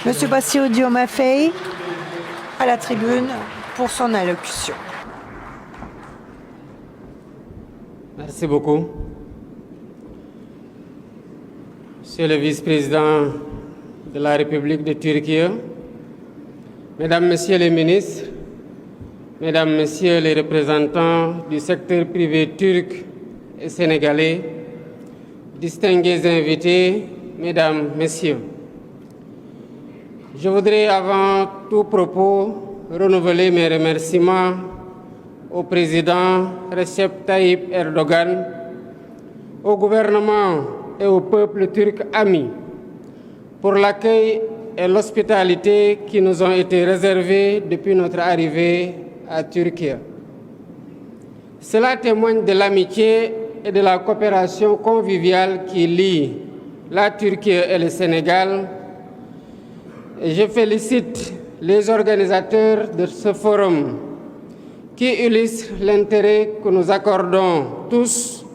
Monsieur Bassirou Diomaye Faye, à la tribune pour son allocution. Merci beaucoup. Monsieur le vice-président de la République de Turquie, Mesdames, Messieurs les ministres, Mesdames, Messieurs les représentants du secteur privé turc et sénégalais, distingués invités, Mesdames, Messieurs, je voudrais avant tout propos renouveler mes remerciements au président Recep Tayyip Erdogan, au gouvernement et au peuple turc ami pour l'accueil et l'hospitalité qui nous ont été réservés depuis notre arrivée à Turquie. Cela témoigne de l'amitié et de la coopération conviviale qui lie la Turquie et le Sénégal. Et je félicite les organisateurs de ce forum qui illustre l'intérêt que nous accordons tous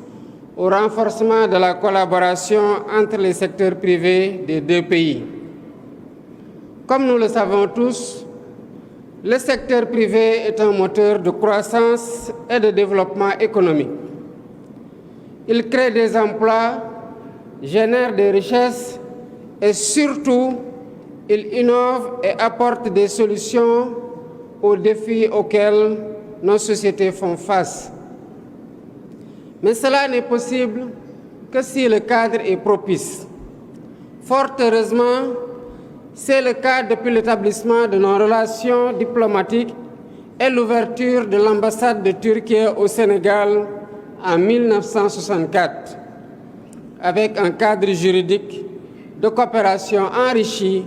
au renforcement de la collaboration entre les secteurs privés des deux pays. Comme nous le savons tous, le secteur privé est un moteur de croissance et de développement économique. Il crée des emplois, génère des richesses et surtout, il innove et apporte des solutions aux défis auxquels nos sociétés font face. Mais cela n'est possible que si le cadre est propice. Fort heureusement, c'est le cas depuis l'établissement de nos relations diplomatiques et l'ouverture de l'ambassade de Turquie au Sénégal en 1964, avec un cadre juridique de coopération enrichi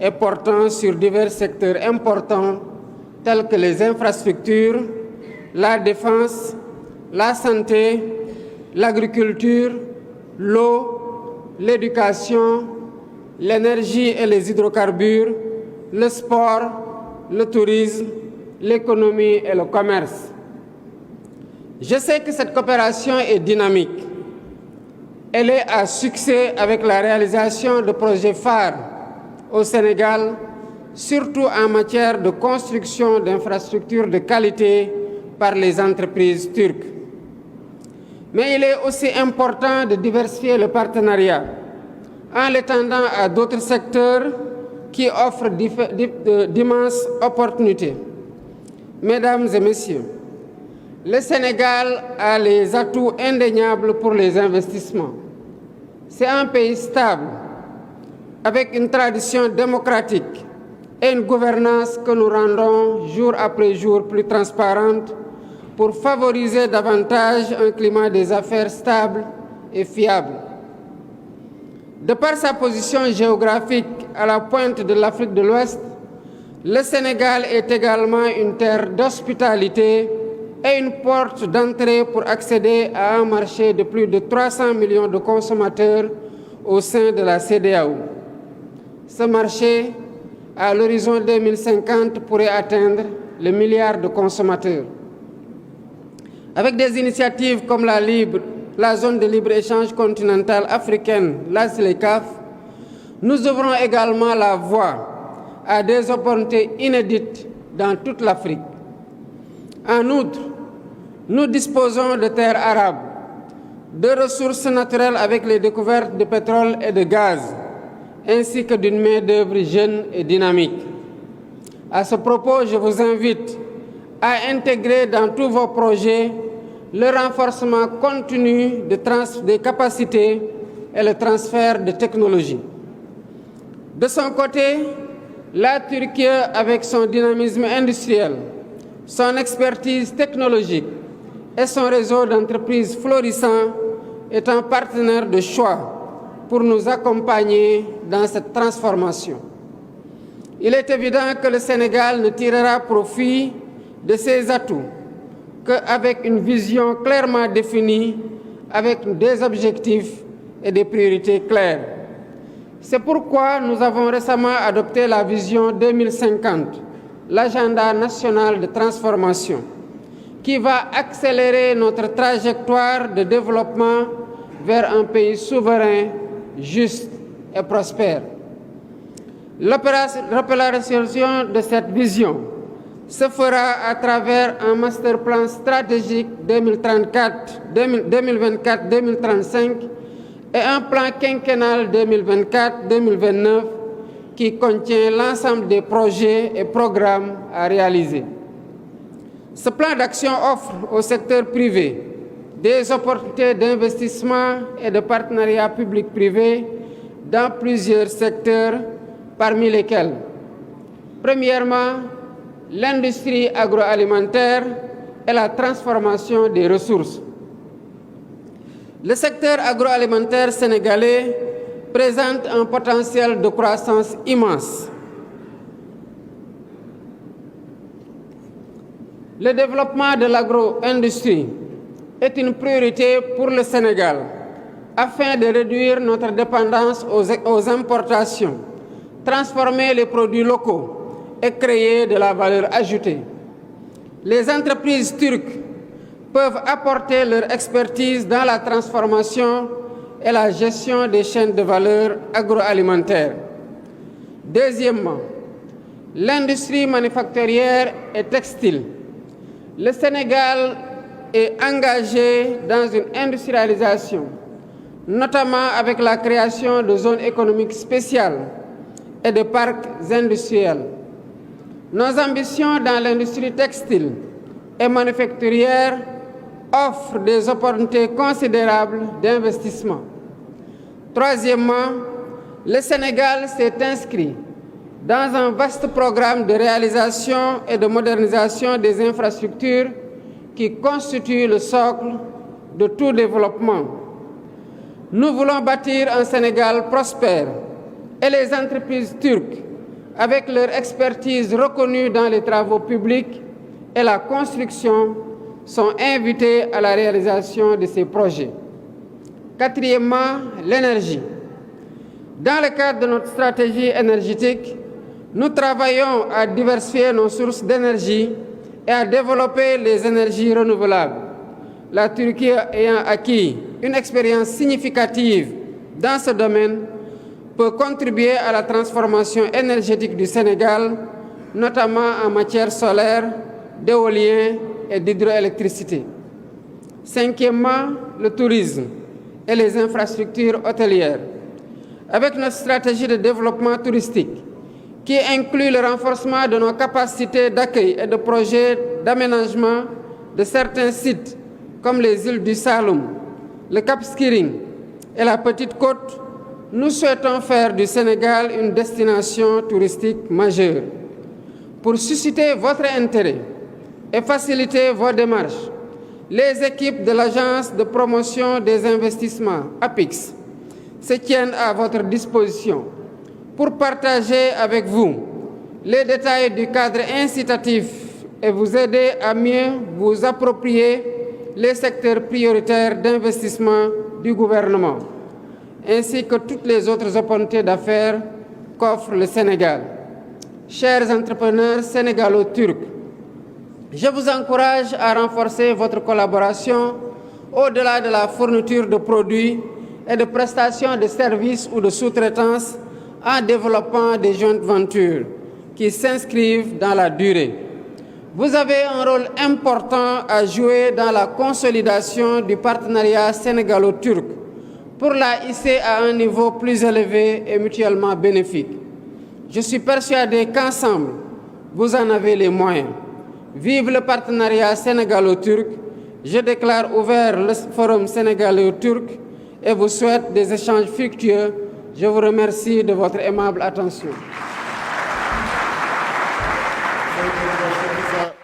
et portant sur divers secteurs importants tels que les infrastructures, la défense, la santé, l'agriculture, l'eau, l'éducation, l'énergie et les hydrocarbures, le sport, le tourisme, l'économie et le commerce. Je sais que cette coopération est dynamique. Elle est à succès avec la réalisation de projets phares au Sénégal, surtout en matière de construction d'infrastructures de qualité par les entreprises turques. Mais il est aussi important de diversifier le partenariat en l'étendant à d'autres secteurs qui offrent d'immenses opportunités. Mesdames et Messieurs, le Sénégal a les atouts indéniables pour les investissements. C'est un pays stable, avec une tradition démocratique et une gouvernance que nous rendons jour après jour plus transparente pour favoriser davantage un climat des affaires stable et fiable. De par sa position géographique à la pointe de l'Afrique de l'Ouest, le Sénégal est également une terre d'hospitalité et une porte d'entrée pour accéder à un marché de plus de 300 millions de consommateurs au sein de la CEDEAO. Ce marché, à l'horizon 2050, pourrait atteindre le milliard de consommateurs. Avec des initiatives comme la zone de libre-échange continentale africaine, la CELECAF, nous ouvrons également la voie à des opportunités inédites dans toute l'Afrique. En outre, nous disposons de terres arables, de ressources naturelles avec les découvertes de pétrole et de gaz, ainsi que d'une main-d'œuvre jeune et dynamique. À ce propos, je vous invite à intégrer dans tous vos projets le renforcement continu des capacités et le transfert de technologies. De son côté, la Turquie, avec son dynamisme industriel, son expertise technologique et son réseau d'entreprises florissant, est un partenaire de choix pour nous accompagner dans cette transformation. Il est évident que le Sénégal ne tirera profit de ses atouts qu'avec une vision clairement définie, avec des objectifs et des priorités claires. C'est pourquoi nous avons récemment adopté la vision 2050, l'agenda national de transformation, qui va accélérer notre trajectoire de développement vers un pays souverain, juste et prospère. L'opérationnalisation de cette vision se fera à travers un master plan stratégique 2024-2035 et un plan quinquennal 2024-2029 qui contient l'ensemble des projets et programmes à réaliser. Ce plan d'action offre au secteur privé des opportunités d'investissement et de partenariat public-privé dans plusieurs secteurs, parmi lesquels, premièrement, l'industrie agroalimentaire et la transformation des ressources. Le secteur agroalimentaire sénégalais présente un potentiel de croissance immense. Le développement de l'agro-industrie est une priorité pour le Sénégal afin de réduire notre dépendance aux importations, transformer les produits locaux et créer de la valeur ajoutée. Les entreprises turques peuvent apporter leur expertise dans la transformation et la gestion des chaînes de valeur agroalimentaires. Deuxièmement, l'industrie manufacturière et textile. Le Sénégal est engagé dans une industrialisation, notamment avec la création de zones économiques spéciales et de parcs industriels. Nos ambitions dans l'industrie textile et manufacturière offrent des opportunités considérables d'investissement. Troisièmement, le Sénégal s'est inscrit dans un vaste programme de réalisation et de modernisation des infrastructures qui constituent le socle de tout développement. Nous voulons bâtir un Sénégal prospère et les entreprises turques, avec leur expertise reconnue dans les travaux publics et la construction, sont invitées à la réalisation de ces projets. Quatrièmement, l'énergie. Dans le cadre de notre stratégie énergétique, nous travaillons à diversifier nos sources d'énergie et à développer les énergies renouvelables. La Turquie ayant acquis une expérience significative dans ce domaine peut contribuer à la transformation énergétique du Sénégal, notamment en matière solaire, d'éolien et d'hydroélectricité. Cinquièmement, le tourisme et les infrastructures hôtelières. Avec notre stratégie de développement touristique, qui inclut le renforcement de nos capacités d'accueil et de projets d'aménagement de certains sites, comme les îles du Saloum, le Cap Skirring et la Petite Côte, nous souhaitons faire du Sénégal une destination touristique majeure. Pour susciter votre intérêt et faciliter vos démarches, les équipes de l'Agence de promotion des investissements, APIX, se tiennent à votre disposition pour partager avec vous les détails du cadre incitatif et vous aider à mieux vous approprier les secteurs prioritaires d'investissement du gouvernement, ainsi que toutes les autres opportunités d'affaires qu'offre le Sénégal. Chers entrepreneurs sénégalo-turcs, je vous encourage à renforcer votre collaboration au-delà de la fourniture de produits et de prestations de services ou de sous-traitance en développant des joint ventures qui s'inscrivent dans la durée. Vous avez un rôle important à jouer dans la consolidation du partenariat sénégalo-turc pour la hisser à un niveau plus élevé et mutuellement bénéfique. Je suis persuadé qu'ensemble, vous en avez les moyens. Vive le partenariat sénégalo-turc. Je déclare ouvert le forum sénégalo-turc et vous souhaite des échanges fructueux. Je vous remercie de votre aimable attention. Thank you,